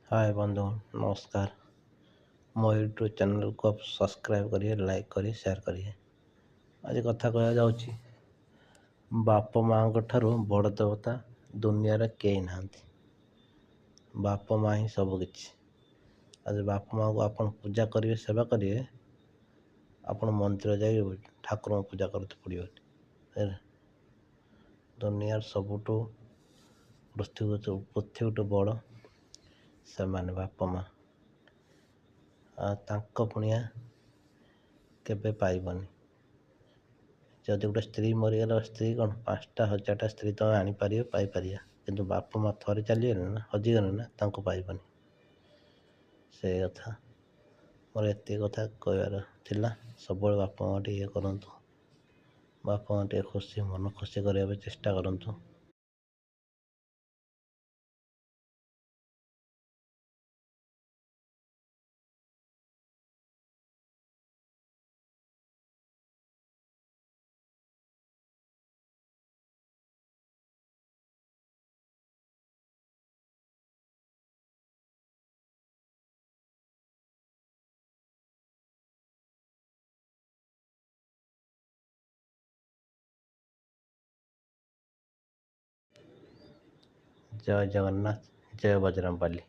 हाय बंधु नमस्कार। मो यूट्यूब चैनल को आप सब्सक्राइब करिए, लाइक करिए, शेयर करिए। आज कथा कह जाऊँगी बाप माँ ठारू बड़ देवता दुनिया रे केही नाहांती। बाप माँ ही सब किछि। आज बाप माँ को आपण पूजा करिए, सेवा करिए, आपण मंदिर जाई ठाकुर पूजा करते पड़ियो। दुनिया सबुठू पृथ्वी बड़ से माने बाप माँ तांको पुनिया केबे पाइबनी। जदि गोटे स्त्री मरीगला, स्त्री कौन 5टा 1000टा स्त्री तो आनीपर पाइपर, किंतु बाप माँ थरे चलीगले ना, हजिगले ना, तांको पाइबनी। से कथा मोर एत कथा कहबार थिला। सब बाप माँ टे करतु, बाप माँ टे खुशी मन खुशी करने चेष्टा करतु। जय जगन्नाथ, जय बजरंगबली।